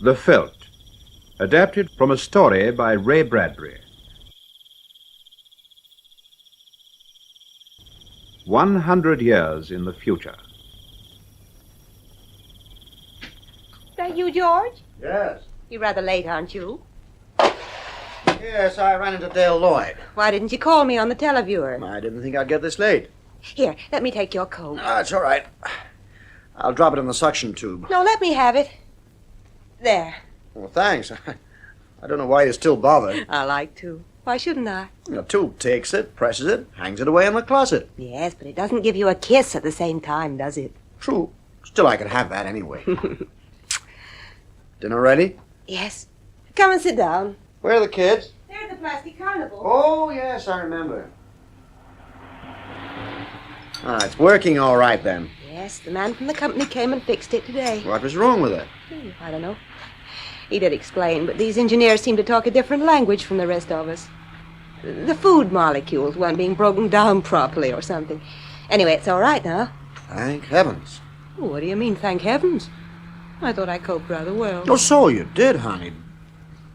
The Veldt, adapted from a story by Ray Bradbury. 100 years in the future. Is that you, George? Yes. You're rather late, aren't you? Yes, I ran into Dale Lloyd. Why didn't you call me on the televiewer? I didn't think I'd get this late. Here, let me take your coat. It's all right. I'll drop it in the suction tube. No, let me have it. There. Well, thanks. I don't know why you're still bothered. I like to. Why shouldn't I? The tube takes it, presses it, hangs it away in the closet. Yes, but it doesn't give you a kiss at the same time, does it? True. Still, I could have that anyway. Dinner ready? Yes. Come and sit down. Where are the kids? They're at the plastic carnival. Oh, yes, I remember. It's working all right, then. Yes, the man from the company came and fixed it today. What was wrong with it? I don't know. He did explain, but these engineers seem to talk a different language from the rest of us. The food molecules weren't being broken down properly or something. Anyway, it's all right now. Thank heavens. What do you mean, thank heavens? I thought I coped rather well. Oh, so you did, honey.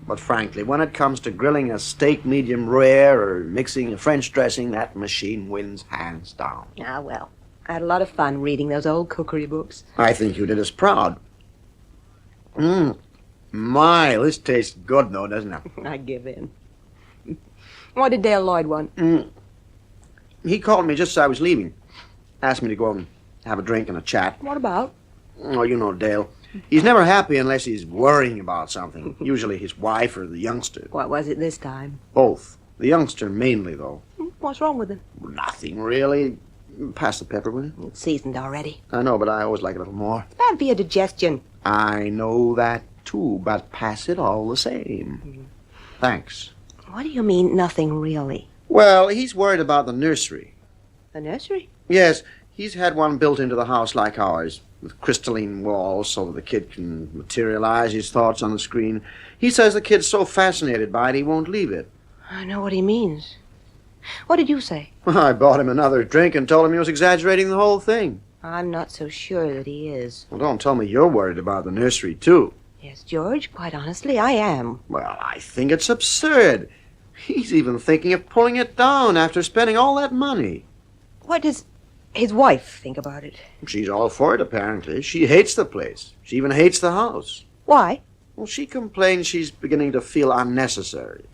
But frankly, when it comes to grilling a steak medium rare or mixing a French dressing, that machine wins hands down. Ah, well, I had a lot of fun reading those old cookery books. I think you did us proud. My, this tastes good, though, doesn't it? I give in. What did Dale Lloyd want? He called me just as I was leaving. Asked me to go and have a drink and a chat. What about? Oh, you know Dale. He's never happy unless he's worrying about something. Usually his wife or the youngster. What was it this time? Both. The youngster mainly, though. What's wrong with him? Nothing, really. Pass the pepper, will you? It's seasoned already. I know, but I always like a little more. It's bad for your digestion. I know that, too, but pass it all the same. Thanks. What do you mean, nothing really? Well, he's worried about the nursery. The nursery? Yes, he's had one built into the house like ours, with crystalline walls so the kid can materialize his thoughts on the screen. He says the kid's so fascinated by it he won't leave it. I know what he means. What did you say? I bought him another drink and told him he was exaggerating the whole thing. I'm not so sure that he is. Well, don't tell me you're worried about the nursery, too. Yes, George, quite honestly, I am. Well, I think it's absurd. He's even thinking of pulling it down after spending all that money. What does his wife think about it? She's all for it, apparently. She hates the place. She even hates the house. Why? Well, she complains she's beginning to feel unnecessary.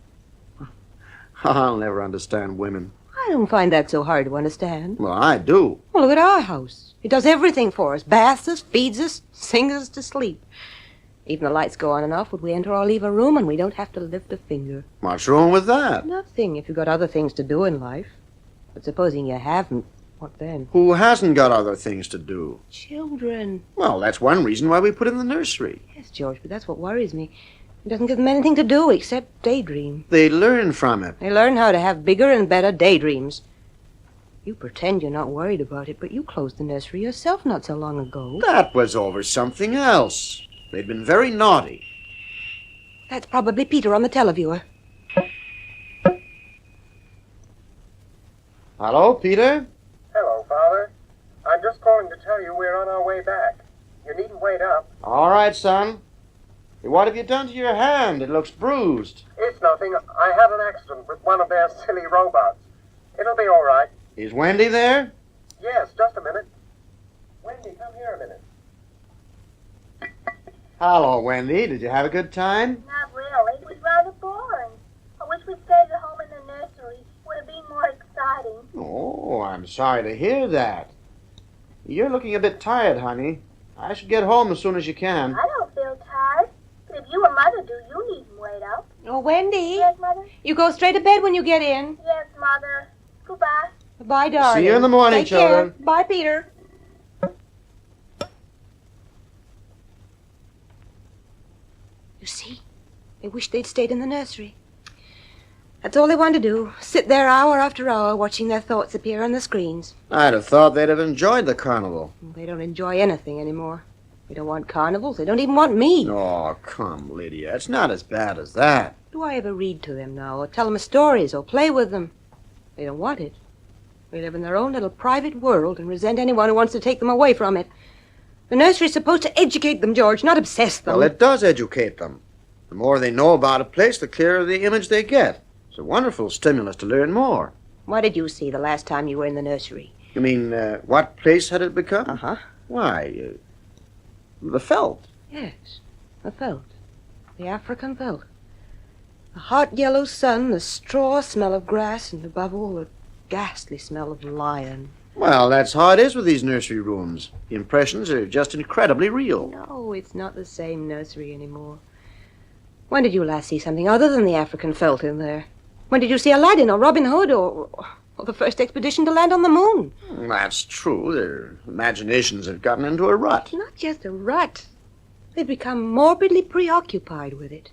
I'll never understand women. I don't find that so hard to understand. Well, I do. Well, look at our house. It does everything for us. Bathes us, feeds us, sings us to sleep. Even the lights go on and off when we enter or leave a room, and we don't have to lift a finger. What's wrong with that? Nothing, if you've got other things to do in life. But supposing you haven't, what then? Who hasn't got other things to do? Children. Well, that's one reason why we put in the nursery. Yes, George, but that's what worries me. It doesn't give them anything to do except daydream. They learn from it. They learn how to have bigger and better daydreams. You pretend you're not worried about it, but you closed the nursery yourself not so long ago. That was over something else. They'd been very naughty. That's probably Peter on the televiewer. Hello, Peter? Hello, Father. I'm just calling to tell you we're on our way back. You needn't wait up. All right, son. What have you done to your hand? It looks bruised. It's nothing. I had an accident with one of their silly robots. It'll be all right. Is Wendy there? Yes, just a minute. Wendy, come here a minute. Hello, Wendy. Did you have a good time? Not really. It was rather boring. I wish we stayed at home in the nursery. It would have been more exciting. Oh, I'm sorry to hear that. You're looking a bit tired, honey. I should get home as soon as you can. I don't feel tired. But if you and Mother do, you needn't wait up. Oh, Wendy. Yes, Mother? You go straight to bed when you get in. Yes, Mother. Goodbye. Bye, darling. See you in the morning, Take children. Care. Bye, Peter. You see? They wish they'd stayed in the nursery. That's all they want to do. Sit there hour after hour watching their thoughts appear on the screens. I'd have thought they'd have enjoyed the carnival. They don't enjoy anything anymore. They don't want carnivals. They don't even want me. Oh, come, Lydia. It's not as bad as that. Do I ever read to them now or tell them stories or play with them? They don't want it. They live in their own little private world and resent anyone who wants to take them away from it. The nursery's supposed to educate them, George, not obsess them. Well, it does educate them. The more they know about a place, the clearer the image they get. It's a wonderful stimulus to learn more. What did you see the last time you were in the nursery? You mean, what place had it become? Uh-huh. Why, the Veldt. Yes, the Veldt. The African Veldt. The hot yellow sun, the straw smell of grass, and above all, the ghastly smell of lion. Well, that's how it is with these nursery rooms. The impressions are just incredibly real. No, it's not the same nursery anymore. When did you last see something other than the African Veldt in there? When did you see Aladdin or Robin Hood or the first expedition to land on the moon? That's true. Their imaginations have gotten into a rut. Not just a rut. They've become morbidly preoccupied with it.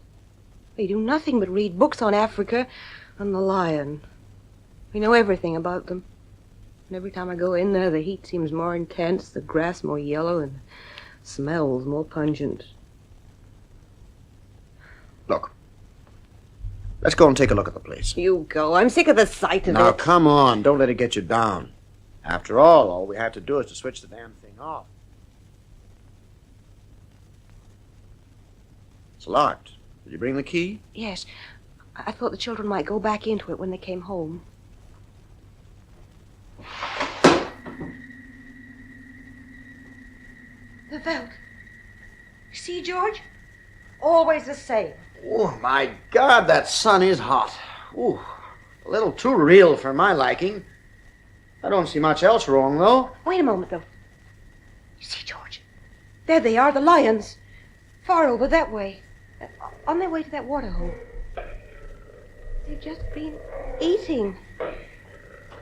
They do nothing but read books on Africa and the lion. We know everything about them. And every time I go in there, the heat seems more intense, the grass more yellow, and the smells more pungent. Look. Let's go and take a look at the place. You go. I'm sick of the sight of Now, it. come on. Don't let it get you down. After all we have to do is to switch the damn thing off. It's locked. Did you bring the key? Yes. I thought the children might go back into it when they came home. The Veldt. See, George? Always the same. Oh, my God, that sun is hot. Ooh, a little too real for my liking. I don't see much else wrong, though. Wait a moment, though. You see, George? There they are, the lions. Far over that way. On their way to that water hole. They've just been eating.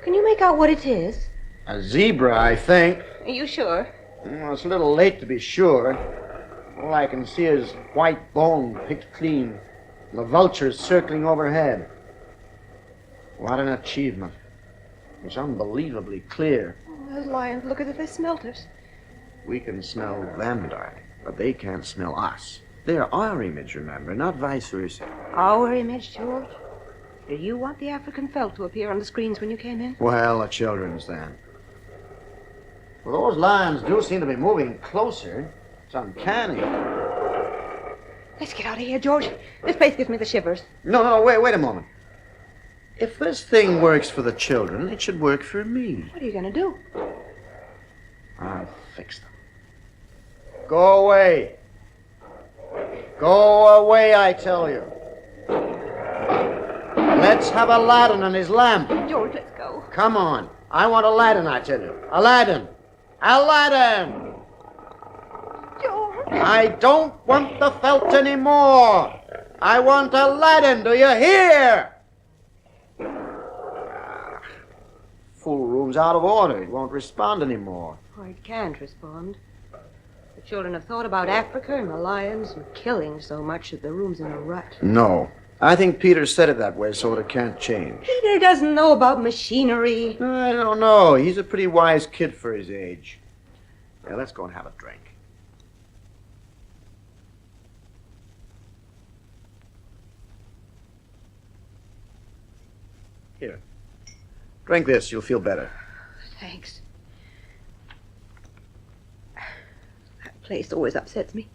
Can you make out what it is? A zebra, I think. Are you sure? Well, it's a little late to be sure. All I can see is white bone picked clean. The vultures circling overhead. What an achievement. It's unbelievably clear. Oh, those lions look as if they smelt us. We can smell them, darling, but they can't smell us. They're our image, remember, not vice versa. Our image, George? Did you want the African Veldt to appear on the screens when you came in? Well, the children's then. Well, those lions do seem to be moving closer. It's uncanny. Let's get out of here, George. This place gives me the shivers. No, wait a moment. If this thing works for the children, it should work for me. What are you going to do? I'll fix them. Go away. Go away, I tell you. Let's have Aladdin and his lamp. George, let's go. Come on. I want Aladdin, I tell you. Aladdin! Aladdin! George! I don't want the Veldt anymore. I want Aladdin, do you hear? Full room's out of order. It won't respond anymore. Oh, it can't respond. The children have thought about Africa and the lions and killing so much that the room's in a rut. No. I think Peter said it that way so it can't change. Peter doesn't know about machinery. I don't know. He's a pretty wise kid for his age. Yeah, let's go and have a drink. Here. Drink this. You'll feel better. Thanks. That place always upsets me.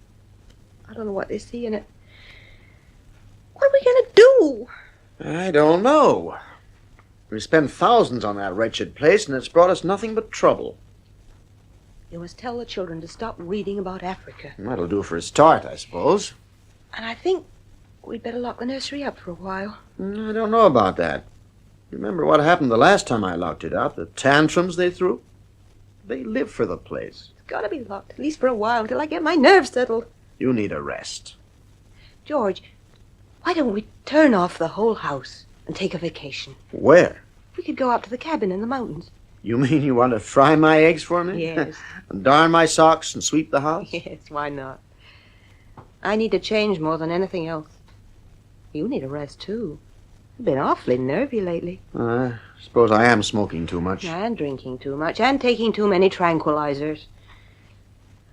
I don't know what they see in it. What are we going to do? I don't know. We spent thousands on that wretched place, and it's brought us nothing but trouble. You must tell the children to stop reading about Africa. That'll do for a start, I suppose. And I think we'd better lock the nursery up for a while. I don't know about that. Remember what happened the last time I locked it up? The tantrums they threw? They live for the place. It's got to be locked, at least for a while, until I get my nerves settled. You need a rest. George, why don't we turn off the whole house and take a vacation? Where? We could go out to the cabin in the mountains. You mean you want to fry my eggs for me? Yes. And darn my socks and sweep the house? Yes, why not? I need to change more than anything else. You need a rest, too. You've been awfully nervy lately. I suppose I am smoking too much. And drinking too much, and taking too many tranquilizers.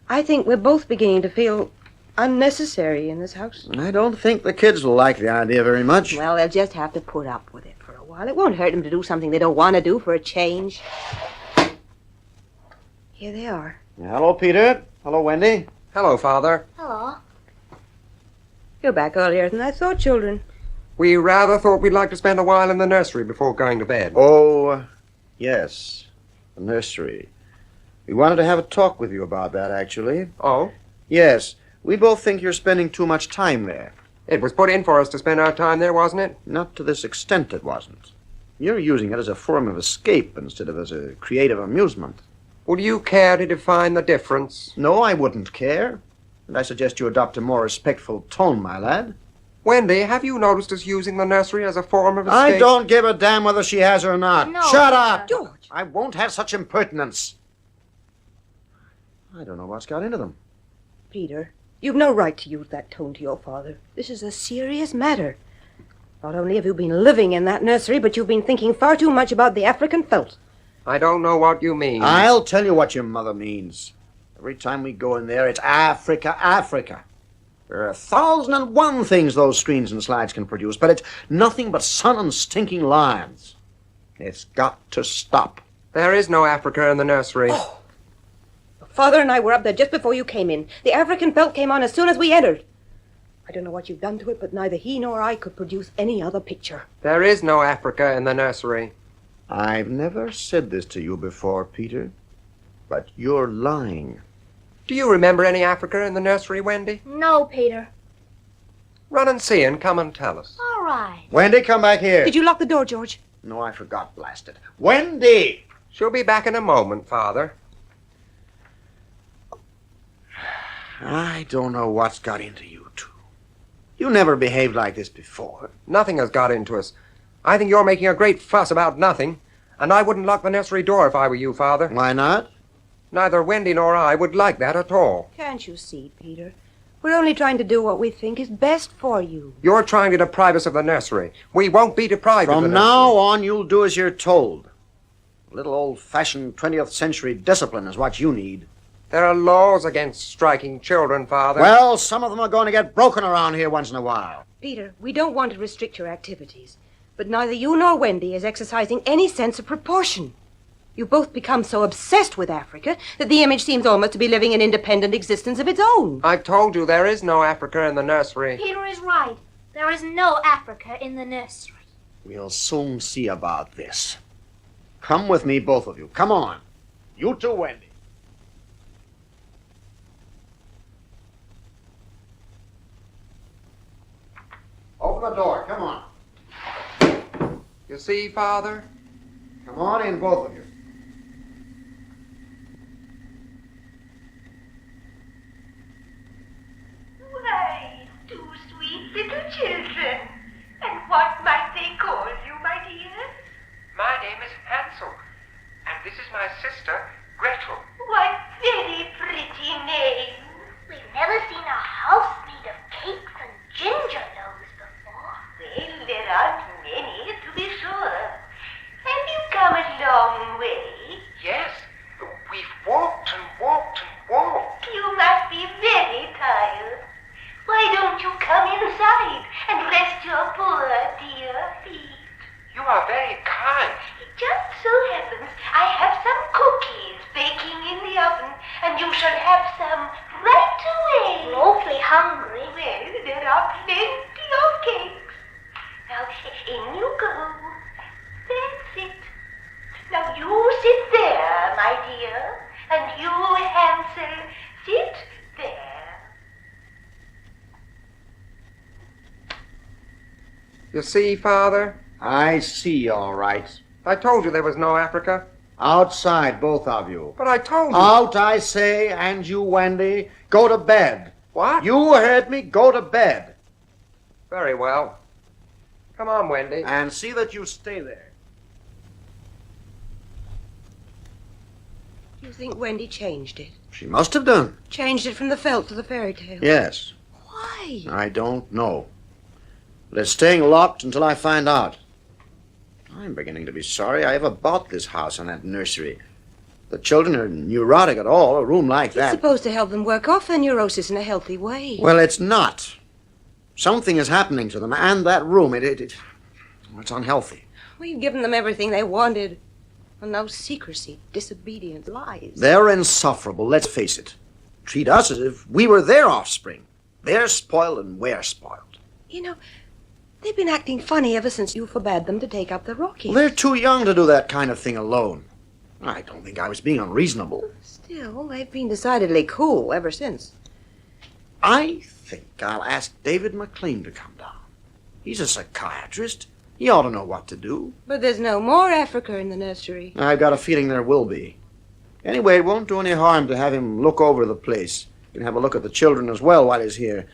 I think we're both beginning to feel unnecessary in this house. I don't think the kids will like the idea very much. Well, they'll just have to put up with it for a while. It won't hurt them to do something they don't want to do for a change. Here they are. Hello, Peter. Hello, Wendy. Hello, Father. Hello. You're back earlier than I thought, children. We rather thought we'd like to spend a while in the nursery before going to bed. Oh, yes. The nursery. We wanted to have a talk with you about that, actually. Oh? Yes. We both think you're spending too much time there. It was put in for us to spend our time there, wasn't it? Not to this extent it wasn't. You're using it as a form of escape instead of as a creative amusement. Would you care to define the difference? No, I wouldn't care. And I suggest you adopt a more respectful tone, my lad. Wendy, have you noticed us using the nursery as a form of escape? I don't give a damn whether she has or not. No, Shut up! George! I won't have such impertinence. I don't know what's got into them. Peter, you've no right to use that tone to your father. This is a serious matter. Not only have you been living in that nursery, but you've been thinking far too much about the African veldt. I don't know what you mean. I'll tell you what your mother means. Every time we go in there, it's Africa, Africa. There are 1,001 things those screens and slides can produce, but it's nothing but sun and stinking lions. It's got to stop. There is no Africa in the nursery. Oh. Father and I were up there just before you came in. The African veldt came on as soon as we entered. I don't know what you've done to it, but neither he nor I could produce any other picture. There is no Africa in the nursery. I've never said this to you before, Peter, but you're lying. Do you remember any Africa in the nursery, Wendy? No, Peter. Run and see and come and tell us. All right. Wendy, come back here. Did you lock the door, George? No, I forgot, blast it. Wendy! She'll be back in a moment, Father. I don't know what's got into you two. You never behaved like this before. Nothing has got into us. I think you're making a great fuss about nothing, and I wouldn't lock the nursery door if I were you, Father. Why not? Neither Wendy nor I would like that at all. Can't you see, Peter? We're only trying to do what we think is best for you. You're trying to deprive us of the nursery. We won't be deprived of the From nursery. now on, you'll do as you're told. A little old-fashioned 20th century discipline is what you need. There are laws against striking children, Father. Well, some of them are going to get broken around here once in a while. Peter, we don't want to restrict your activities, but neither you nor Wendy is exercising any sense of proportion. You've both become so obsessed with Africa that the image seems almost to be living an independent existence of its own. I've told you there is no Africa in the nursery. Peter is right. There is no Africa in the nursery. We'll soon see about this. Come with me, both of you. Come on. You too, Wendy. Open the door. Come on. You see, Father? Come on in, both of you. Why, two sweet little children. And what might they call you, my dear? My name is Hansel, and this is my sister, Gretel. What very pretty names. We've never seen a house made of cakes and ginger loaves before. Well, there aren't many, to be sure. Have you come a long way? Yes, we've walked and walked and walked. You must be very tired. Why don't you come inside and rest your poor dear feet? You are very kind. It just so happens I have some cookies baking in the oven, and you shall have some right away. We're awfully hungry. Well, there are plenty of cakes. Now, in you go. That's it. Now, you sit there, my dear, and you, Hansel, sit there. You see, Father? I see, all right. I told you there was no Africa. Outside, both of you. But I told you. Out, I say, and you, Wendy, go to bed. What? You heard me. Go to bed. Very well. Come on, Wendy. And see that you stay there. You think Wendy changed it? She must have done. Changed it from the veldt to the fairy tale? Yes. Why? I don't know. But it's staying locked until I find out. I'm beginning to be sorry I ever bought this house and that nursery. The children are neurotic at all, a room like It's that. supposed to help them work off their neurosis in a healthy way. Well, it's not. Something is happening to them, and that room, it's unhealthy. We've given them everything they wanted. And no secrecy, disobedience, lies. They're insufferable, let's face it. treat us as if we were their offspring. They're spoiled and we're spoiled. You know, they've been acting funny ever since you forbade them to take up the Rockies. Well, they're too young to do that kind of thing alone. I don't think I was being unreasonable. Still, they've been decidedly cool ever since. I think I'll ask David McLean to come down. He's a psychiatrist. He ought to know what to do. But there's no more Africa in the nursery. I've got a feeling there will be. Anyway, it won't do any harm to have him look over the place. He can have a look at the children as well while he's here.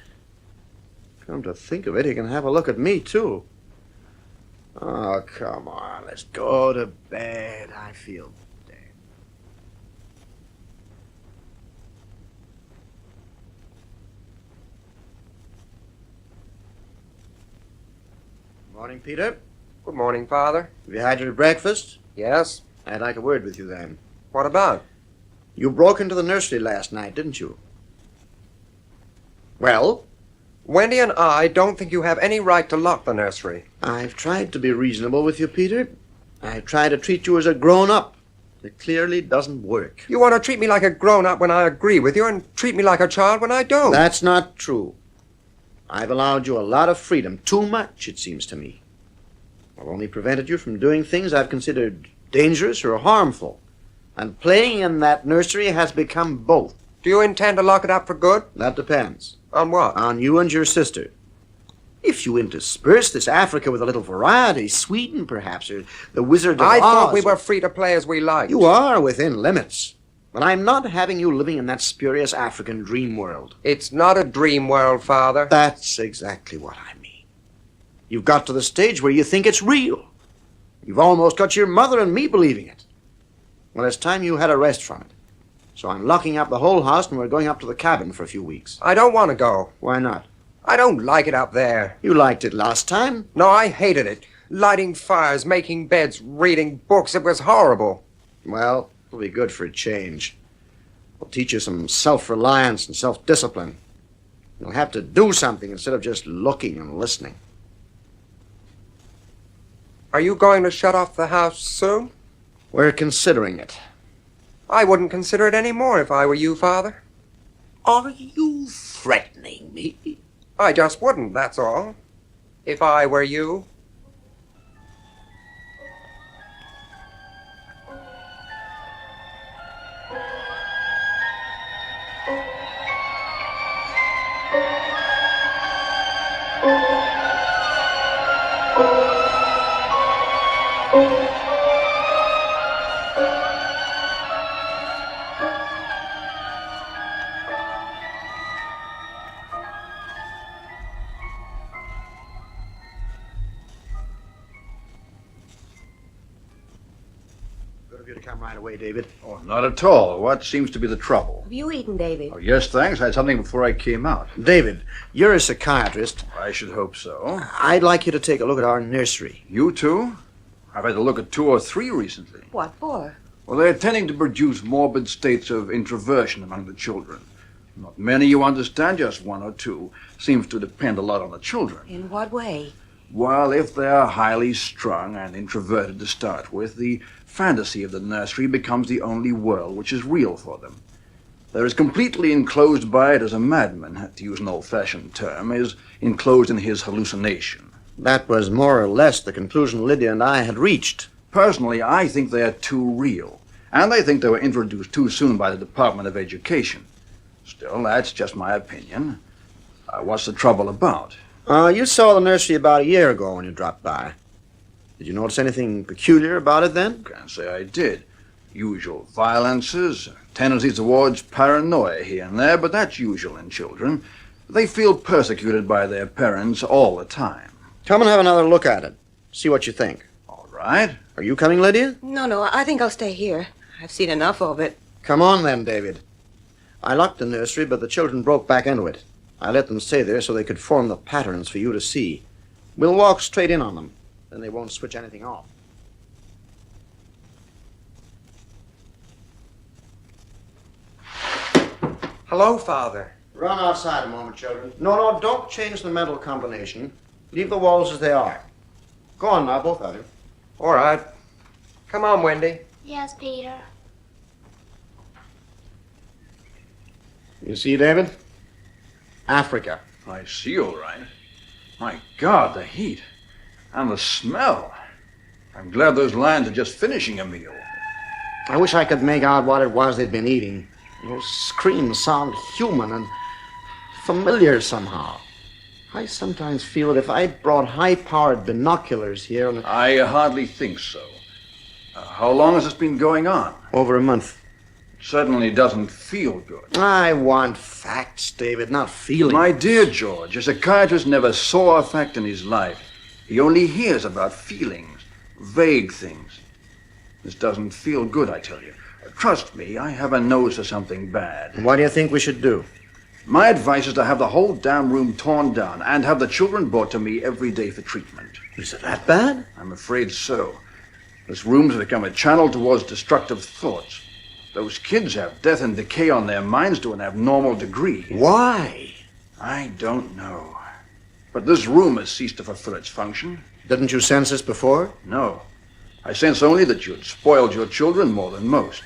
Come to think of it, he can have a look at me, too. Oh, come on. Let's go to bed. I feel dead. Morning, Peter. Good morning, Father. Have you had your breakfast? Yes? I'd like a word with you then. What about? You broke into the nursery last night, didn't you? Well? Wendy and I don't think you have any right to lock the nursery. I've tried to be reasonable with you, Peter. I've tried to treat you as a grown-up. It clearly doesn't work. You want to treat me like a grown-up when I agree with you and treat me like a child when I don't. That's not true. I've allowed you a lot of freedom. Too much, it seems to me. I've only prevented you from doing things I've considered dangerous or harmful. And playing in that nursery has become both. Do you intend to lock it up for good? That depends. On what? On you and your sister. If you intersperse this Africa with a little variety, Sweden perhaps, or the Wizard of Oz. I thought we were free to play as we liked. You are within limits. But I'm not having you living in that spurious African dream world. It's not a dream world, Father. That's exactly what I mean. You've got to the stage where you think it's real. You've almost got your mother and me believing it. Well, it's time you had a rest from it. So I'm locking up the whole house and we're going up to the cabin for a few weeks. I don't want to go. Why not? I don't like it up there. You liked it last time. No, I hated it. Lighting fires, making beds, reading books. It was horrible. Well, it'll be good for a change. It'll teach you some self-reliance and self-discipline. You'll have to do something instead of just looking and listening. Are you going to shut off the house soon? We're considering it. I wouldn't consider it any more if I were you, Father. Are you threatening me? I just wouldn't, that's all. If I were you. Good of you to come right away, David. Oh, not at all. What seems to be the trouble? Have you eaten, David? Oh, yes, thanks. I had something before I came out. David, you're a psychiatrist. I should hope so. I'd like you to take a look at our nursery. You too? I've had to look at 2 or 3 recently. What for? Well, they're tending to produce morbid states of introversion among the children. Not many, you understand, just 1 or 2. Seems to depend a lot on the children. In what way? Well, if they're highly strung and introverted to start with, the fantasy of the nursery becomes the only world which is real for them. They're as completely enclosed by it as a madman, to use an old-fashioned term, is enclosed in his hallucination. That was more or less the conclusion Lydia and I had reached. Personally, I think they're too real, and I think they were introduced too soon by the Department of Education. Still, that's just my opinion. What's the trouble about? You saw the nursery about a year ago when you dropped by. Did you notice anything peculiar about it then? Can't say I did. Usual violences, tendencies towards paranoia here and there, but that's usual in children. They feel persecuted by their parents all the time. Come and have another look at it. See what you think. All right. Are you coming, Lydia? No, I think I'll stay here. I've seen enough of it. Come on then, David. I locked the nursery, but the children broke back into it. I let them stay there so they could form the patterns for you to see. We'll walk straight in on them. Then they won't switch anything off. Hello, Father. Run outside a moment, children. No, don't change the mental combination. Leave the walls as they are. Go on now, both of you. All right. Come on, Wendy. Yes, Peter. You see, David? Africa. I see, all right. My God, the heat. And the smell. I'm glad those lions are just finishing a meal. I wish I could make out what it was they'd been eating. Those screams sound human and familiar somehow. I sometimes feel that if I brought high-powered binoculars here... I hardly think so. How long has this been going on? Over a month. It certainly doesn't feel good. I want facts, David, not feelings. My dear George, a psychiatrist never saw a fact in his life. He only hears about feelings, vague things. This doesn't feel good, I tell you. Trust me, I have a nose for something bad. What do you think we should do? My advice is to have the whole damn room torn down and have the children brought to me every day for treatment. Is it that bad? I'm afraid so. This room's become a channel towards destructive thoughts. Those kids have death and decay on their minds to an abnormal degree. Why? I don't know. But this room has ceased to fulfill its function. Didn't you sense this before? No. I sense only that you'd spoiled your children more than most.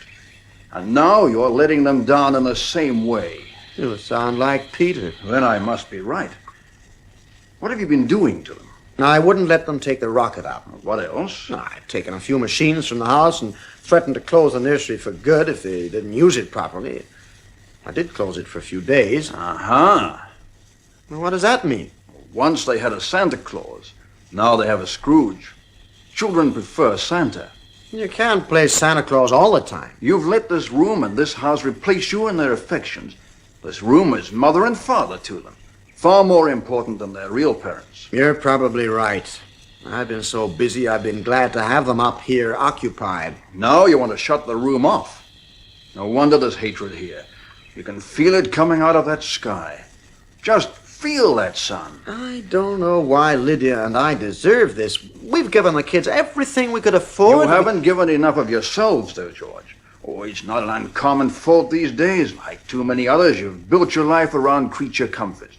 And now you're letting them down in the same way. You sound like Peter. Then I must be right. What have you been doing to them? I wouldn't let them take the rocket out. What else? I'd taken a few machines from the house and threatened to close the nursery for good if they didn't use it properly. I did close it for a few days. Uh-huh. Well, what does that mean? Once they had a Santa Claus. Now they have a Scrooge. Children prefer Santa. You can't play Santa Claus all the time. You've let this room and this house replace you in their affections. This room is mother and father to them. Far more important than their real parents. You're probably right. I've been so busy, I've been glad to have them up here occupied. Now you want to shut the room off. No wonder there's hatred here. You can feel it coming out of that sky. Just feel that sun. I don't know why Lydia and I deserve this. We've given the kids everything we could afford. You haven't given enough of yourselves, though, George. Oh, it's not an uncommon fault these days. Like too many others, you've built your life around creature comfort.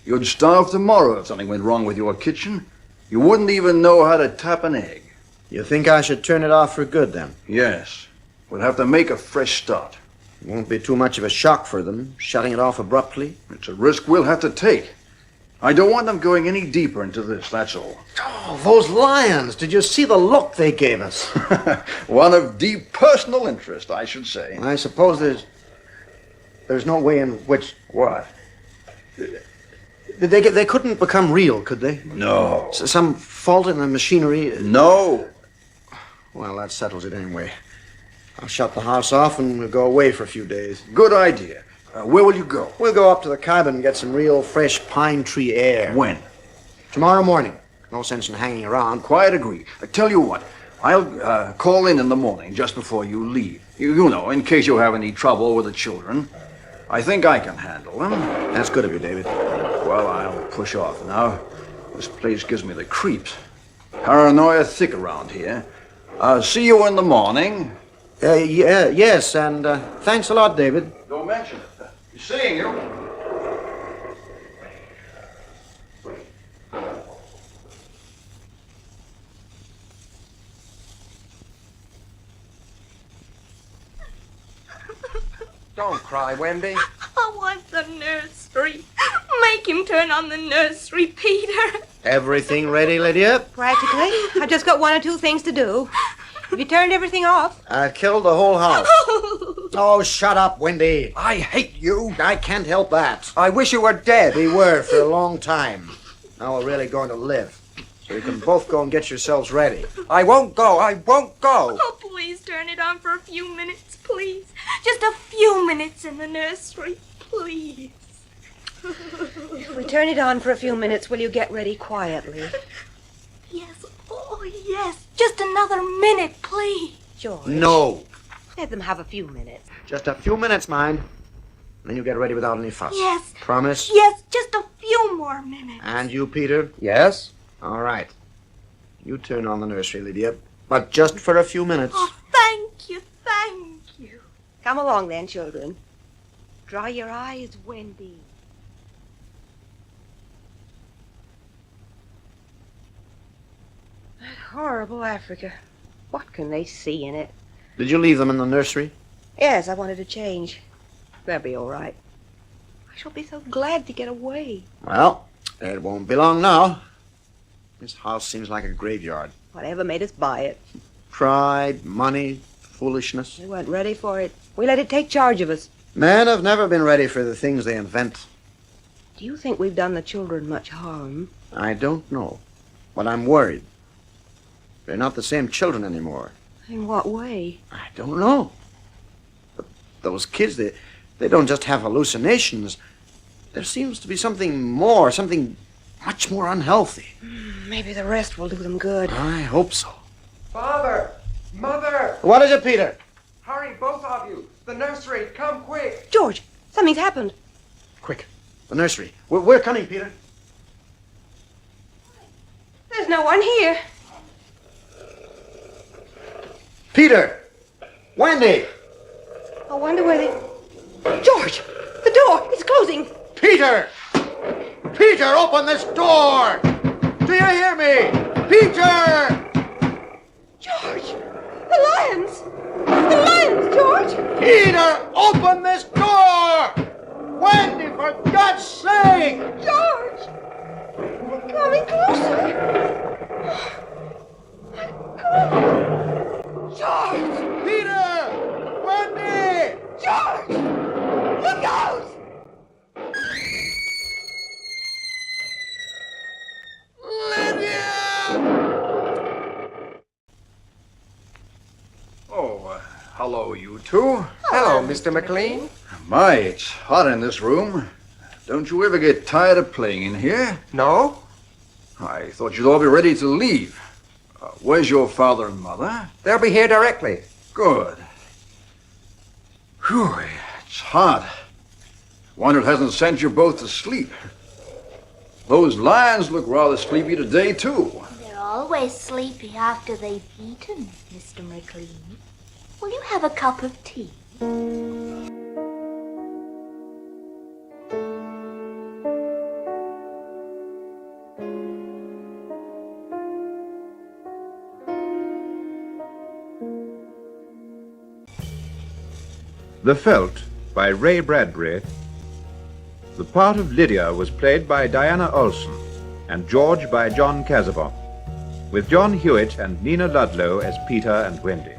You'd starve tomorrow if something went wrong with your kitchen. You wouldn't even know how to tap an egg. You think I should turn it off for good, then? Yes. We'll have to make a fresh start. It won't be too much of a shock for them, shutting it off abruptly. It's a risk we'll have to take. I don't want them going any deeper into this, that's all. Oh, those lions! Did you see the look they gave us? One of deep personal interest, I should say. I suppose there's no way in which... What? They couldn't become real, could they? No. Some fault in the machinery? No. Well, that settles it anyway. I'll shut the house off and we'll go away for a few days. Good idea. Where will you go? We'll go up to the cabin and get some real fresh pine tree air. When? Tomorrow morning. No sense in hanging around. Quite agree. Tell you what, I'll call in the morning just before you leave. You know, in case you have any trouble with the children. I think I can handle them. That's good of you, David. Well, I'll push off now. This place gives me the creeps. Paranoia thick around here. See you in the morning. Yes, and thanks a lot, David. Don't mention it. Seeing you. Don't cry, Wendy. I want the nursery. Make him turn on the nursery, Peter. Everything ready, Lydia? Practically. I've just got one or two things to do. Have you turned everything off? I killed the whole house. Oh, shut up, Wendy. I hate you. I can't help that. I wish you were dead. We were for a long time. Now we're really going to live. So you can both go and get yourselves ready. I won't go. I won't go. Oh, please turn it on for a few minutes, please. Just a few minutes in the nursery, please. If we turn it on for a few minutes, will you get ready quietly? Yes, oh, yes. Just another minute, please. George. No. Let them have a few minutes. Just a few minutes, mind. Then you get ready without any fuss. Yes. Promise? Yes, just a few more minutes. And you, Peter? Yes? All right. You turn on the nursery, Lydia. But just for a few minutes. Oh, thank you, thank you. Come along then, children. Dry your eyes, Wendy. That horrible Africa. What can they see in it? Did you leave them in the nursery? Yes, I wanted to change. They'll be all right. I shall be so glad to get away. Well, it won't be long now. This house seems like a graveyard. Whatever made us buy it? Pride, money, foolishness. We weren't ready for it. We let it take charge of us. Men have never been ready for the things they invent. Do you think we've done the children much harm? I don't know, but I'm worried. They're not the same children anymore. In what way? I don't know. But those kids, they don't just have hallucinations. There seems to be something more, something much more unhealthy. Maybe the rest will do them good. I hope so. Father! Mother! What is it, Peter? Hurry, both of you! The nursery! Come quick! George, something's happened. Quick, the nursery. We're coming, Peter. There's no one here. Peter! Wendy! I wonder where they... George! The door! It's closing! Peter! Peter, open this door! Do you hear me? Peter! George! The lions! The lions, George! Peter, open this door! Wendy, for God's sake! George! Coming closer! George! Peter! Wendy! George! Look out! Oh, hello, you two. Hello, Mr. McLean. My, it's hot in this room. Don't you ever get tired of playing in here? No? I thought you'd all be ready to leave. Where's your father and mother? They'll be here directly. Good. Whew, it's hot. Wonder it hasn't sent you both to sleep. Those lions look rather sleepy today, too. They're always sleepy after they've eaten, Mr. McLean. Will you have a cup of tea? The Veldt by Ray Bradbury. The part of Lydia was played by Diana Olson and George by John Casabon, with John Hewitt and Nina Ludlow as Peter and Wendy.